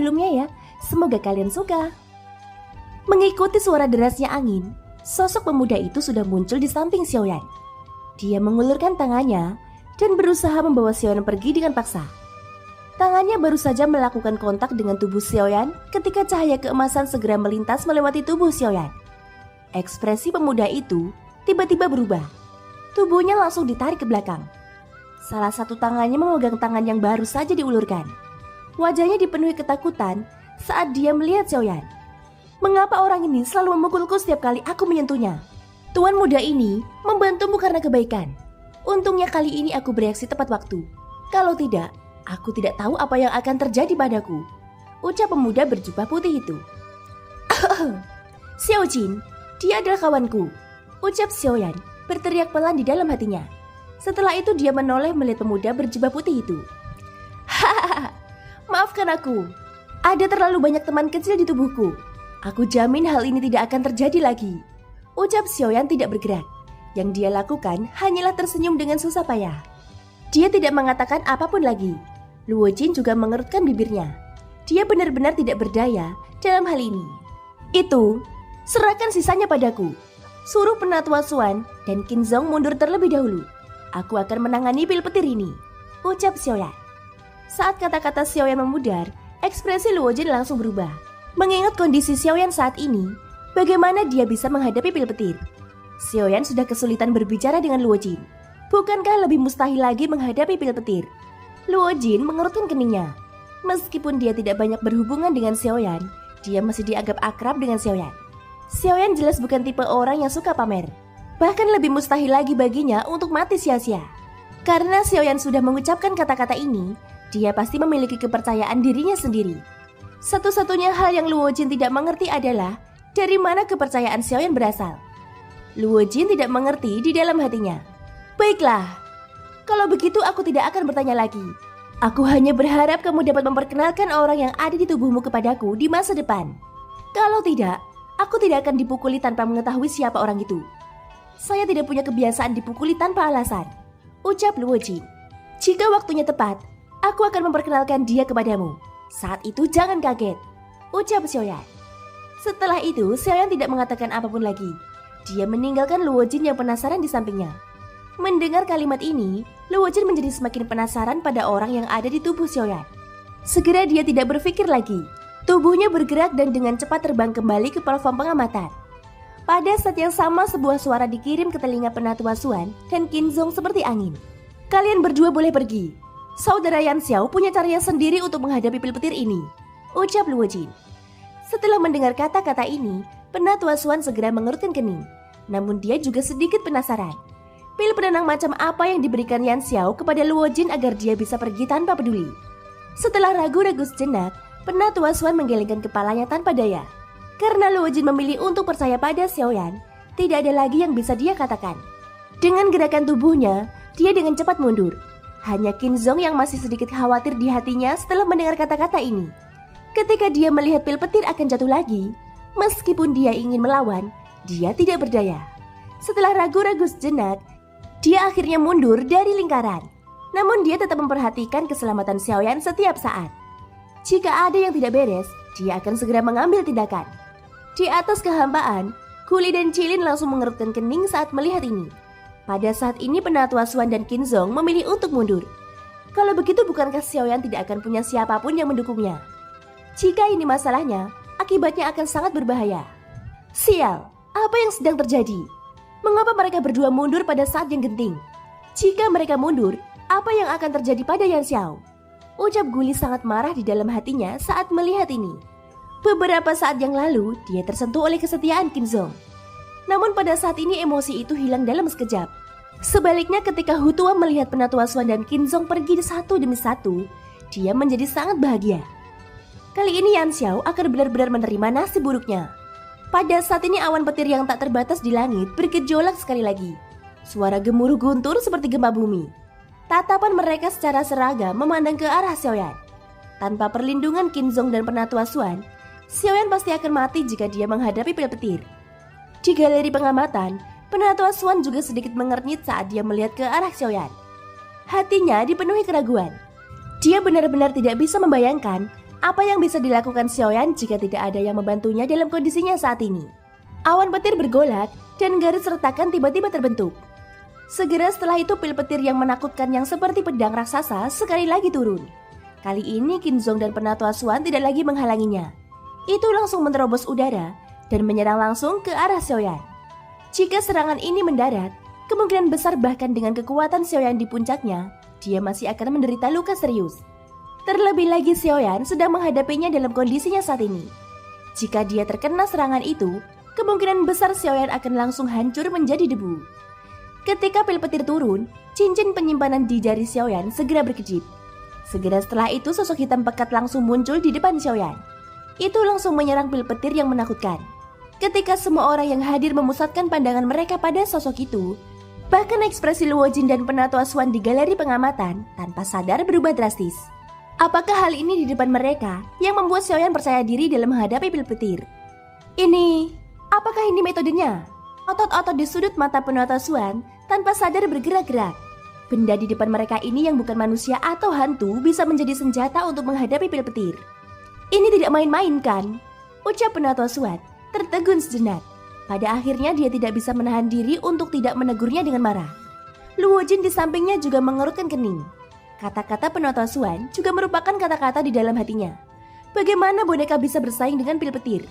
sebelumnya ya. Semoga kalian suka. Mengikuti suara derasnya angin, sosok pemuda itu sudah muncul di samping Xiaoyan. Dia mengulurkan tangannya dan berusaha membawa Xiaoyan pergi dengan paksa. Tangannya baru saja melakukan kontak dengan tubuh Xiaoyan ketika cahaya keemasan segera melintas melewati tubuh Xiaoyan. Ekspresi pemuda itu tiba-tiba berubah. Tubuhnya langsung ditarik ke belakang. Salah satu tangannya memegang tangan yang baru saja diulurkan. Wajahnya dipenuhi ketakutan saat dia melihat Xiaoyan. Mengapa orang ini selalu memukulku setiap kali aku menyentuhnya? Tuan muda ini membantumu karena kebaikan. Untungnya kali ini aku bereaksi tepat waktu. Kalau tidak, aku tidak tahu apa yang akan terjadi padaku, ucap pemuda berjubah putih itu. Xiao Jin, dia adalah kawanku, ucap Xiaoyan berteriak pelan di dalam hatinya. Setelah itu dia menoleh melihat pemuda berjubah putih itu. Hahaha, maafkan aku. Ada terlalu banyak teman kecil di tubuhku. Aku jamin hal ini tidak akan terjadi lagi, ucap Xiaoyan tidak bergerak. Yang dia lakukan hanyalah tersenyum dengan susah payah. Dia tidak mengatakan apapun lagi. Luo Jin juga mengerutkan bibirnya. Dia benar-benar tidak berdaya dalam hal ini. Itu, serahkan sisanya padaku. Suruh Penatua Xuan dan Qin Zhong mundur terlebih dahulu. Aku akan menangani pil petir ini, ucap Xiaoyan. Saat kata-kata Xiaoyan memudar, ekspresi Luo Jin langsung berubah. Mengingat kondisi Xiaoyan saat ini, bagaimana dia bisa menghadapi pil petir? Xiaoyan sudah kesulitan berbicara dengan Luo Jin. Bukankah lebih mustahil lagi menghadapi pil petir? Luo Jin mengerutkan keningnya. Meskipun dia tidak banyak berhubungan dengan Xiaoyan, dia masih dianggap akrab dengan Xiaoyan. Xiaoyan jelas bukan tipe orang yang suka pamer. Bahkan lebih mustahil lagi baginya untuk mati sia-sia. Karena Xiaoyan sudah mengucapkan kata-kata ini, dia pasti memiliki kepercayaan dirinya sendiri. Satu-satunya hal yang Luo Jin tidak mengerti adalah dari mana kepercayaan Xiaoyan berasal. Luo Jin tidak mengerti di dalam hatinya. Baiklah, kalau begitu aku tidak akan bertanya lagi. Aku hanya berharap kamu dapat memperkenalkan orang yang ada di tubuhmu kepadaku di masa depan. Kalau tidak, aku tidak akan dipukuli tanpa mengetahui siapa orang itu. Saya tidak punya kebiasaan dipukuli tanpa alasan, ucap Luo Jin. Jika waktunya tepat, aku akan memperkenalkan dia kepadamu. Saat itu jangan kaget, ucap Xiaoyan. Setelah itu, Xiaoyan tidak mengatakan apapun lagi. Dia meninggalkan Luo Jin yang penasaran di sampingnya. Mendengar kalimat ini, Luo Jin menjadi semakin penasaran pada orang yang ada di tubuh Xiaoyan. Segera dia tidak berpikir lagi. Tubuhnya bergerak dan dengan cepat terbang kembali ke platform pengamatan. Pada saat yang sama, sebuah suara dikirim ke telinga Penatua Xuan dan Qin Zhong seperti angin. Kalian berdua boleh pergi. Saudara Yan Xiao punya caranya sendiri untuk menghadapi pil petir ini, ucap Luo Jin. Setelah mendengar kata-kata ini, Penatua Xuan segera mengerutkan kening. Namun dia juga sedikit penasaran. Pil penenang macam apa yang diberikan Yan Xiao kepada Luo Jin agar dia bisa pergi tanpa peduli. Setelah ragu-ragu sejenak, Penatua Xuan menggelengkan kepalanya tanpa daya. Karena Luo Jin memilih untuk percaya pada Xiaoyan, tidak ada lagi yang bisa dia katakan. Dengan gerakan tubuhnya, dia dengan cepat mundur. Hanya Qin Zhong yang masih sedikit khawatir di hatinya setelah mendengar kata-kata ini. Ketika dia melihat pil petir akan jatuh lagi, meskipun dia ingin melawan, dia tidak berdaya. Setelah ragu-ragu sejenak, dia akhirnya mundur dari lingkaran. Namun dia tetap memperhatikan keselamatan Xiaoyan setiap saat. Jika ada yang tidak beres, dia akan segera mengambil tindakan. Di atas kehampaan, Guli dan Cilin langsung mengerutkan kening saat melihat ini. Pada saat ini Penatua Xuan dan Qin Zhong memilih untuk mundur. Kalau begitu bukankah Xiaoyan tidak akan punya siapapun yang mendukungnya? Jika ini masalahnya, akibatnya akan sangat berbahaya. Sial, apa yang sedang terjadi? Mengapa mereka berdua mundur pada saat yang genting? Jika mereka mundur, apa yang akan terjadi pada Yan Xiao? Ucap Guli sangat marah di dalam hatinya saat melihat ini. Beberapa saat yang lalu, dia tersentuh oleh kesetiaan Qin Zhong. Namun pada saat ini emosi itu hilang dalam sekejap. Sebaliknya ketika Hu Tuo melihat Penatua Xuan dan Qin Zhong pergi satu demi satu, dia menjadi sangat bahagia. Kali ini Yan Xiao akan benar-benar menerima nasib buruknya. Pada saat ini awan petir yang tak terbatas di langit bergejolak sekali lagi. Suara gemuruh guntur seperti gempa bumi. Tatapan mereka secara seragam memandang ke arah Xiaoyan. Tanpa perlindungan Qin Zhong dan Penatua Xuan, Xiaoyan pasti akan mati jika dia menghadapi pil petir. Di galeri pengamatan, Penatua Xuan juga sedikit mengernyit saat dia melihat ke arah Xiaoyan. Hatinya dipenuhi keraguan. Dia benar-benar tidak bisa membayangkan Apa yang bisa dilakukan Xiaoyan jika tidak ada yang membantunya dalam kondisinya saat ini? Awan petir bergolak dan garis retakan tiba-tiba terbentuk. Segera setelah itu pil petir yang menakutkan yang seperti pedang raksasa sekali lagi turun. Kali ini Qinzong dan Penatua Xuan tidak lagi menghalanginya. Itu langsung menerobos udara dan menyerang langsung ke arah Xiaoyan. Jika serangan ini mendarat, kemungkinan besar bahkan dengan kekuatan Xiaoyan di puncaknya, dia masih akan menderita luka serius. Terlebih lagi Xiaoyan sedang menghadapinya dalam kondisinya saat ini. Jika dia terkena serangan itu, kemungkinan besar Xiaoyan akan langsung hancur menjadi debu. Ketika pil petir turun, cincin penyimpanan di jari Xiaoyan segera berkedip. Segera setelah itu sosok hitam pekat langsung muncul di depan Xiaoyan. Itu langsung menyerang pil petir yang menakutkan. Ketika semua orang yang hadir memusatkan pandangan mereka pada sosok itu, bahkan ekspresi Luo Jin dan Penatua Xuan di galeri pengamatan tanpa sadar berubah drastis. Apakah hal ini di depan mereka yang membuat Xiaoyan percaya diri dalam menghadapi pil petir? Apakah ini metodenya? Otot-otot di sudut mata Penatua Xuan tanpa sadar bergerak-gerak. Benda di depan mereka ini yang bukan manusia atau hantu bisa menjadi senjata untuk menghadapi pil petir. Ini tidak main-main kan? Ucap Penatua Xuan tertegun sejenak. Pada akhirnya dia tidak bisa menahan diri untuk tidak menegurnya dengan marah. Luo Jin di sampingnya juga mengerutkan kening. Kata-kata Penatua Xuan juga merupakan kata-kata di dalam hatinya. Bagaimana boneka bisa bersaing dengan pil petir?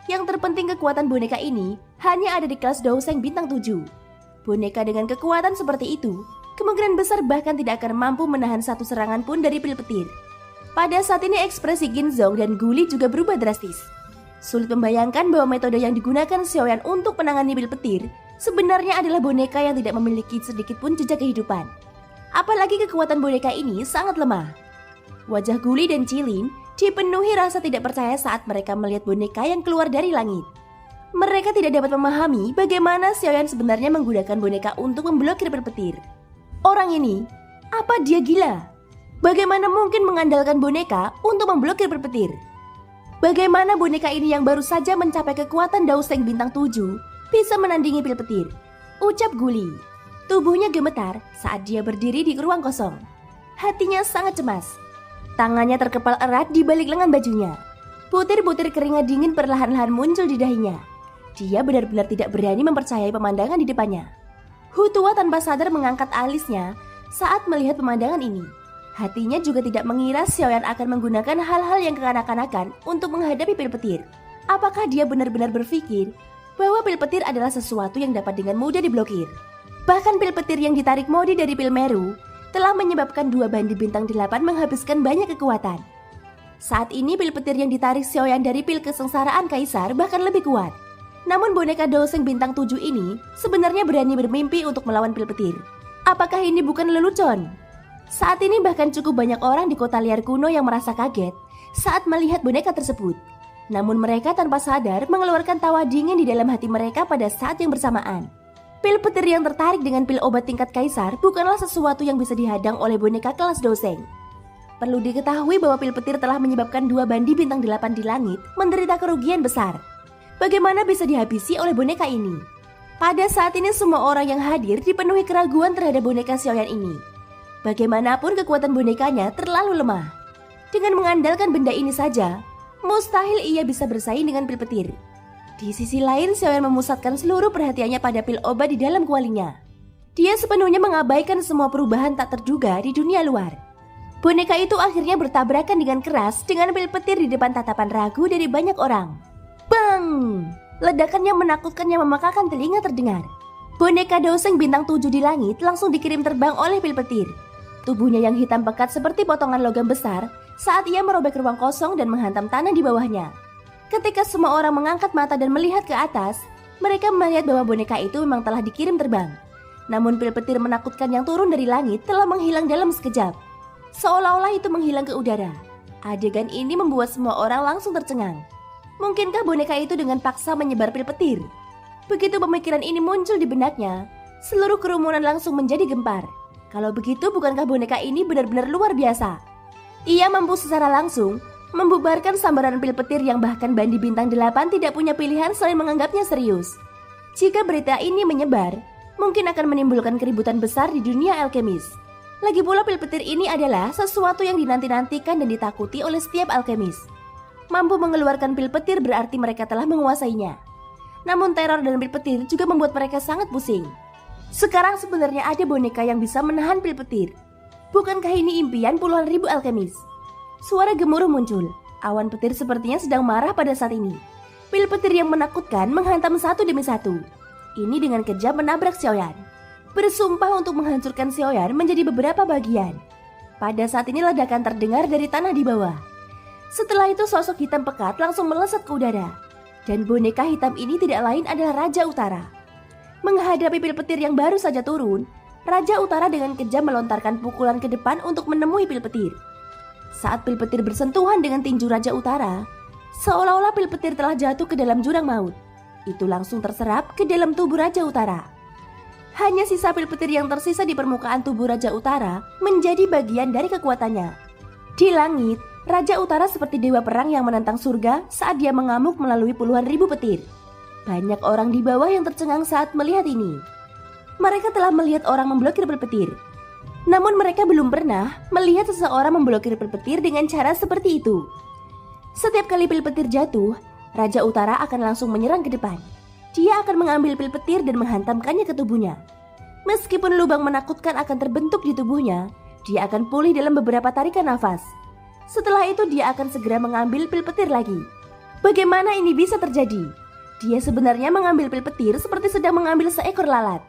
Yang terpenting kekuatan boneka ini hanya ada di kelas Douseng bintang 7. Boneka dengan kekuatan seperti itu, kemungkinan besar bahkan tidak akan mampu menahan satu serangan pun dari pil petir. Pada saat ini ekspresi Qinzong dan Guli juga berubah drastis. Sulit membayangkan bahwa metode yang digunakan Xiaoyan untuk menangani pil petir sebenarnya adalah boneka yang tidak memiliki sedikit pun jejak kehidupan. Apalagi kekuatan boneka ini sangat lemah. Wajah Guli dan Cilin dipenuhi rasa tidak percaya saat mereka melihat boneka yang keluar dari langit. Mereka tidak dapat memahami bagaimana Xiaoyan sebenarnya menggunakan boneka untuk memblokir pil petir. Orang ini, apa dia gila? Bagaimana mungkin mengandalkan boneka untuk memblokir pil petir? Bagaimana boneka ini yang baru saja mencapai kekuatan Douseng bintang 7 bisa menandingi pil petir? Ucap Guli. Tubuhnya gemetar saat dia berdiri di ruang kosong. Hatinya sangat cemas. Tangannya terkepal erat di balik lengan bajunya. Butir-butir keringat dingin perlahan-lahan muncul di dahinya. Dia benar-benar tidak berani mempercayai pemandangan di depannya. Hu tua tanpa sadar mengangkat alisnya saat melihat pemandangan ini. Hatinya juga tidak mengira Xiaoyan akan menggunakan hal-hal yang kekanak-kanakan untuk menghadapi pil petir. Apakah dia benar-benar berpikir bahwa pil petir adalah sesuatu yang dapat dengan mudah diblokir? Bahkan pil petir yang ditarik Modi dari pil Meru telah menyebabkan 2 bandi bintang 8 menghabiskan banyak kekuatan. Saat ini pil petir yang ditarik Xiaoyan dari pil kesengsaraan Kaisar bahkan lebih kuat. Namun boneka Douseng bintang 7 ini sebenarnya berani bermimpi untuk melawan pil petir. Apakah ini bukan lelucon? Saat ini bahkan cukup banyak orang di kota liar kuno yang merasa kaget saat melihat boneka tersebut. Namun mereka tanpa sadar mengeluarkan tawa dingin di dalam hati mereka pada saat yang bersamaan. Pil petir yang tertarik dengan pil obat tingkat Kaisar bukanlah sesuatu yang bisa dihadang oleh boneka kelas Douseng. Perlu diketahui bahwa pil petir telah menyebabkan 2 bandi bintang 8 di langit menderita kerugian besar. Bagaimana bisa dihabisi oleh boneka ini? Pada saat ini semua orang yang hadir dipenuhi keraguan terhadap boneka Xiaoyan ini. Bagaimanapun kekuatan bonekanya terlalu lemah. Dengan mengandalkan benda ini saja, mustahil ia bisa bersaing dengan pil petir. Di sisi lain, Xiaoyan memusatkan seluruh perhatiannya pada pil obat di dalam kualinya. Dia sepenuhnya mengabaikan semua perubahan tak terduga di dunia luar. Boneka itu akhirnya bertabrakan dengan keras dengan pil petir di depan tatapan ragu dari banyak orang. Bang! Ledakan yang menakutkan yang memekakan telinga terdengar. Boneka Douseng bintang 7 di langit langsung dikirim terbang oleh pil petir. Tubuhnya yang hitam pekat seperti potongan logam besar saat ia merobek ruang kosong dan menghantam tanah di bawahnya. Ketika semua orang mengangkat mata dan melihat ke atas, mereka melihat bahwa boneka itu memang telah dikirim terbang. Namun pil petir menakutkan yang turun dari langit telah menghilang dalam sekejap. Seolah-olah itu menghilang ke udara. Adegan ini membuat semua orang langsung tercengang. Mungkinkah boneka itu dengan paksa menyebar pil petir? Begitu pemikiran ini muncul di benaknya, seluruh kerumunan langsung menjadi gempar. Kalau begitu, bukankah boneka ini benar-benar luar biasa? Ia mampu secara langsung membubarkan sambaran pil petir yang bahkan bandi bintang 8 tidak punya pilihan selain menganggapnya serius. Jika berita ini menyebar, mungkin akan menimbulkan keributan besar di dunia alkemis. Lagi pula pil petir ini adalah sesuatu yang dinanti-nantikan dan ditakuti oleh setiap alkemis. Mampu mengeluarkan pil petir berarti mereka telah menguasainya. Namun teror dan pil petir juga membuat mereka sangat pusing. Sekarang sebenarnya ada boneka yang bisa menahan pil petir. Bukankah ini impian puluhan ribu alkemis? Suara gemuruh muncul. Awan petir sepertinya sedang marah pada saat ini. Pil petir yang menakutkan menghantam satu demi satu. Ini dengan kejam menabrak Xiaoyan. Bersumpah untuk menghancurkan Xiaoyan menjadi beberapa bagian. Pada saat ini ledakan terdengar dari tanah di bawah. Setelah itu sosok hitam pekat langsung melesat ke udara. Dan boneka hitam ini tidak lain adalah Raja Utara. Menghadapi pil petir yang baru saja turun, Raja Utara dengan kejam melontarkan pukulan ke depan untuk menemui pil petir. Saat pil petir bersentuhan dengan tinju Raja Utara, seolah-olah pil petir telah jatuh ke dalam jurang maut. Itu langsung terserap ke dalam tubuh Raja Utara. Hanya sisa pil petir yang tersisa di permukaan tubuh Raja Utara menjadi bagian dari kekuatannya. Di langit, Raja Utara seperti dewa perang yang menantang surga saat dia mengamuk melalui puluhan ribu petir. Banyak orang di bawah yang tercengang saat melihat ini. Mereka telah melihat orang memblokir pil petir. Namun mereka belum pernah melihat seseorang memblokir pil petir dengan cara seperti itu. Setiap kali pil petir jatuh, Raja Utara akan langsung menyerang ke depan. Dia akan mengambil pil petir dan menghantamkannya ke tubuhnya. Meskipun lubang menakutkan akan terbentuk di tubuhnya, dia akan pulih dalam beberapa tarikan nafas. Setelah itu dia akan segera mengambil pil petir lagi. Bagaimana ini bisa terjadi? Dia sebenarnya mengambil pil petir seperti sedang mengambil seekor lalat.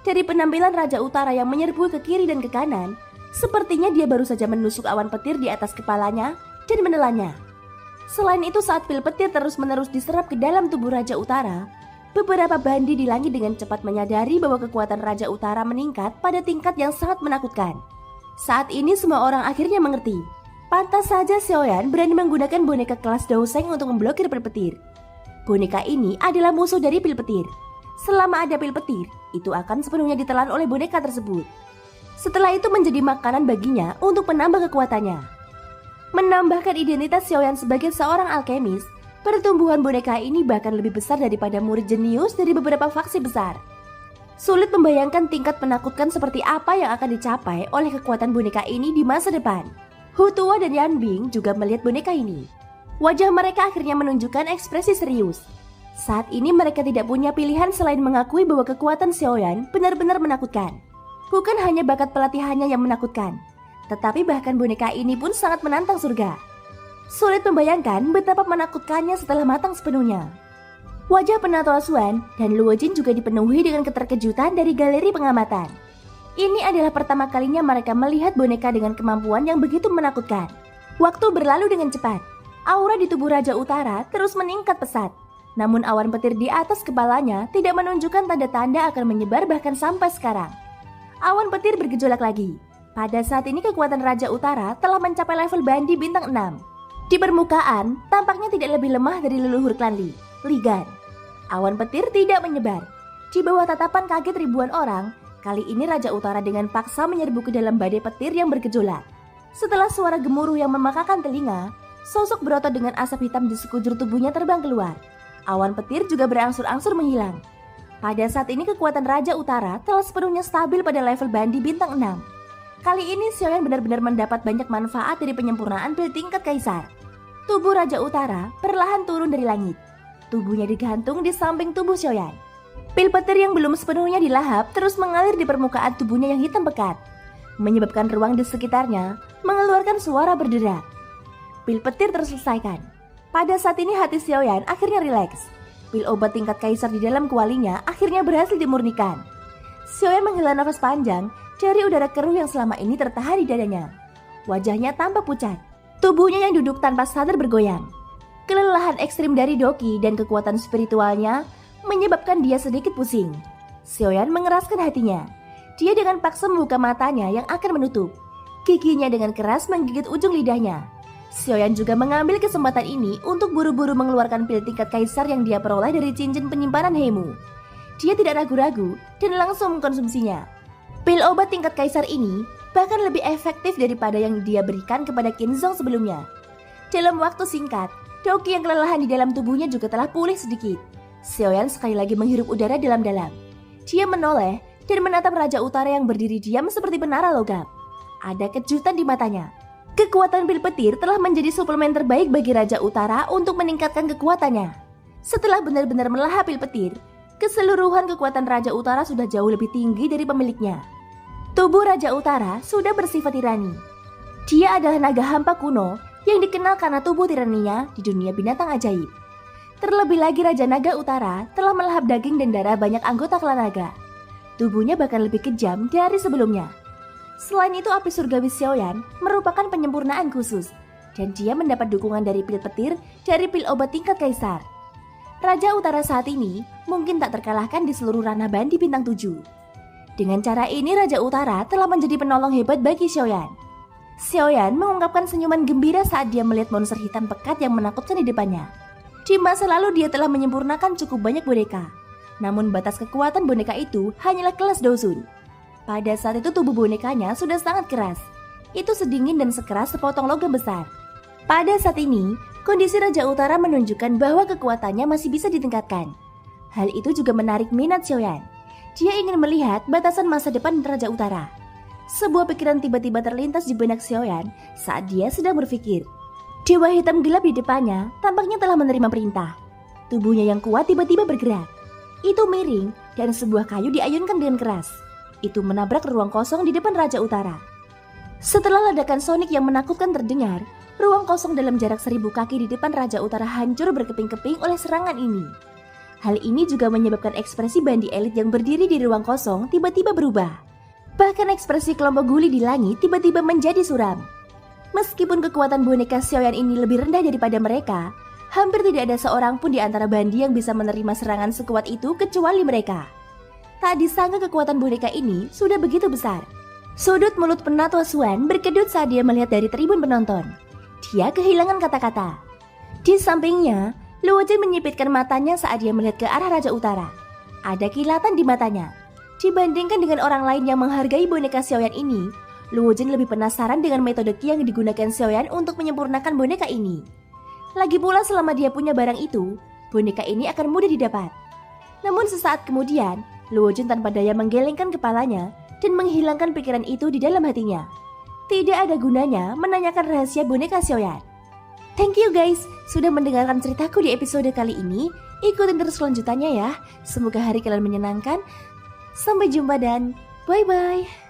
Dari penampilan Raja Utara yang menyerbu ke kiri dan ke kanan, sepertinya dia baru saja menusuk awan petir di atas kepalanya dan menelannya. Selain itu saat pil petir terus-menerus diserap ke dalam tubuh Raja Utara, beberapa bandi di langit dengan cepat menyadari bahwa kekuatan Raja Utara meningkat pada tingkat yang sangat menakutkan. Saat ini semua orang akhirnya mengerti. Pantas saja Xiaoyan berani menggunakan boneka kelas Daoseng untuk memblokir pil petir. Boneka ini adalah musuh dari pil petir. Selama ada pil petir, itu akan sepenuhnya ditelan oleh boneka tersebut. Setelah itu menjadi makanan baginya untuk menambah kekuatannya. Menambahkan identitas Xiaoyan sebagai seorang alkemis, pertumbuhan boneka ini bahkan lebih besar daripada murid jenius dari beberapa faksi besar. Sulit membayangkan tingkat menakutkan seperti apa yang akan dicapai oleh kekuatan boneka ini di masa depan. Hu Tuo dan Yan Bing juga melihat boneka ini. Wajah mereka akhirnya menunjukkan ekspresi serius. Saat ini mereka tidak punya pilihan selain mengakui bahwa kekuatan Xiaoyan benar-benar menakutkan. Bukan hanya bakat pelatihannya yang menakutkan, tetapi bahkan boneka ini pun sangat menantang surga. Sulit membayangkan betapa menakutkannya setelah matang sepenuhnya. Wajah Penatua Xuan dan Luo Jin juga dipenuhi dengan keterkejutan dari galeri pengamatan. Ini adalah pertama kalinya mereka melihat boneka dengan kemampuan yang begitu menakutkan. Waktu berlalu dengan cepat. Aura di tubuh Raja Utara terus meningkat pesat. Namun awan petir di atas kepalanya tidak menunjukkan tanda-tanda akan menyebar bahkan sampai sekarang. Awan petir bergejolak lagi. Pada saat ini kekuatan Raja Utara telah mencapai level bandi bintang 6. Di permukaan, tampaknya tidak lebih lemah dari leluhur klan Li, Ligan. Awan petir tidak menyebar. Di bawah tatapan kaget ribuan orang, kali ini Raja Utara dengan paksa menyerbu ke dalam badai petir yang bergejolak. Setelah suara gemuruh yang memakakan telinga, sosok berotot dengan asap hitam di sekujur tubuhnya terbang keluar. Awan petir juga berangsur-angsur menghilang. Pada saat ini kekuatan Raja Utara telah sepenuhnya stabil pada level bandi bintang 6. Kali ini Xiaoyan benar-benar mendapat banyak manfaat dari penyempurnaan pil tingkat kaisar. Tubuh Raja Utara perlahan turun dari langit. Tubuhnya digantung di samping tubuh Xiaoyan. Pil petir yang belum sepenuhnya dilahap terus mengalir di permukaan tubuhnya yang hitam pekat, menyebabkan ruang di sekitarnya mengeluarkan suara berderak. Pil petir terselesaikan. Pada saat ini hati Xiaoyan akhirnya rileks. Pil obat tingkat kaisar di dalam kualinya akhirnya berhasil dimurnikan. Xiaoyan menghela nafas panjang dari udara keruh yang selama ini tertahan di dadanya. Wajahnya tampak pucat. Tubuhnya yang duduk tanpa sadar bergoyang. Kelelahan ekstrim dari Doki dan kekuatan spiritualnya menyebabkan dia sedikit pusing. Xiaoyan mengeraskan hatinya. Dia dengan paksa membuka matanya yang akan menutup. Giginya dengan keras menggigit ujung lidahnya. Xiaoyan juga mengambil kesempatan ini untuk buru-buru mengeluarkan pil tingkat kaisar yang dia peroleh dari cincin penyimpanan Hemu. Dia tidak ragu-ragu dan langsung mengkonsumsinya. Pil obat tingkat kaisar ini bahkan lebih efektif daripada yang dia berikan kepada Qinzong sebelumnya. Dalam waktu singkat, Doki yang kelelahan di dalam tubuhnya juga telah pulih sedikit. Xiaoyan sekali lagi menghirup udara dalam-dalam. Dia menoleh dan menatap Raja Utara yang berdiri diam seperti menara logam. Ada kejutan di matanya. Kekuatan pil petir telah menjadi suplemen terbaik bagi Raja Utara untuk meningkatkan kekuatannya. Setelah benar-benar melahap pil petir, keseluruhan kekuatan Raja Utara sudah jauh lebih tinggi dari pemiliknya. Tubuh Raja Utara sudah bersifat tirani. Dia adalah naga hampa kuno yang dikenal karena tubuh tiraninya di dunia binatang ajaib. Terlebih lagi Raja Naga Utara telah melahap daging dan darah banyak anggota klan naga. Tubuhnya bahkan lebih kejam dari sebelumnya. Selain itu, api surgawi Xiaoyan merupakan penyempurnaan khusus, dan dia mendapat dukungan dari pil petir dari pil obat tingkat kaisar. Raja Utara saat ini mungkin tak terkalahkan di seluruh ranah bandi bintang 7. Dengan cara ini Raja Utara telah menjadi penolong hebat bagi Xiaoyan. Xiaoyan mengungkapkan senyuman gembira saat dia melihat monster hitam pekat yang menakutkan di depannya. Di masa lalu dia telah menyempurnakan cukup banyak boneka, namun batas kekuatan boneka itu hanyalah kelas Dozun. Pada saat itu tubuh bonekanya sudah sangat keras. Itu sedingin dan sekeras sepotong logam besar. Pada saat ini, kondisi Raja Utara menunjukkan bahwa kekuatannya masih bisa ditingkatkan. Hal itu juga menarik minat Xiaoyan. Dia ingin melihat batasan masa depan Raja Utara. Sebuah pikiran tiba-tiba terlintas di benak Xiaoyan saat dia sedang berpikir. Dewa hitam gelap di depannya tampaknya telah menerima perintah. Tubuhnya yang kuat tiba-tiba bergerak. Itu miring dan sebuah kayu diayunkan dengan keras. Itu menabrak ruang kosong di depan Raja Utara. Setelah ledakan sonik yang menakutkan terdengar, ruang kosong dalam jarak 1000 kaki di depan Raja Utara hancur berkeping-keping oleh serangan ini. Hal ini juga menyebabkan ekspresi bandi elit yang berdiri di ruang kosong tiba-tiba berubah. Bahkan ekspresi kelompok guli di langit tiba-tiba menjadi suram. Meskipun kekuatan boneka Xiaoyan ini lebih rendah daripada mereka, hampir tidak ada seorang pun di antara bandi yang bisa menerima serangan sekuat itu kecuali mereka. Tak disangka kekuatan boneka ini sudah begitu besar. Sudut mulut penatua Xuan berkedut saat dia melihat dari tribun penonton. Dia kehilangan kata-kata. Di sampingnya, Luo Jin menyipitkan matanya saat dia melihat ke arah Raja Utara. Ada kilatan di matanya. Dibandingkan dengan orang lain yang menghargai boneka Xiaoyan ini, Luo Jin lebih penasaran dengan metode Qi yang digunakan Xiaoyan untuk menyempurnakan boneka ini. Lagi pula selama dia punya barang itu, boneka ini akan mudah didapat. Namun sesaat kemudian, Luo Jin tanpa daya menggelengkan kepalanya dan menghilangkan pikiran itu di dalam hatinya. Tidak ada gunanya menanyakan rahasia boneka Xiaoyan. Thank you guys sudah mendengarkan ceritaku di episode kali ini. Ikutin terus kelanjutannya ya. Semoga hari kalian menyenangkan. Sampai jumpa dan bye-bye.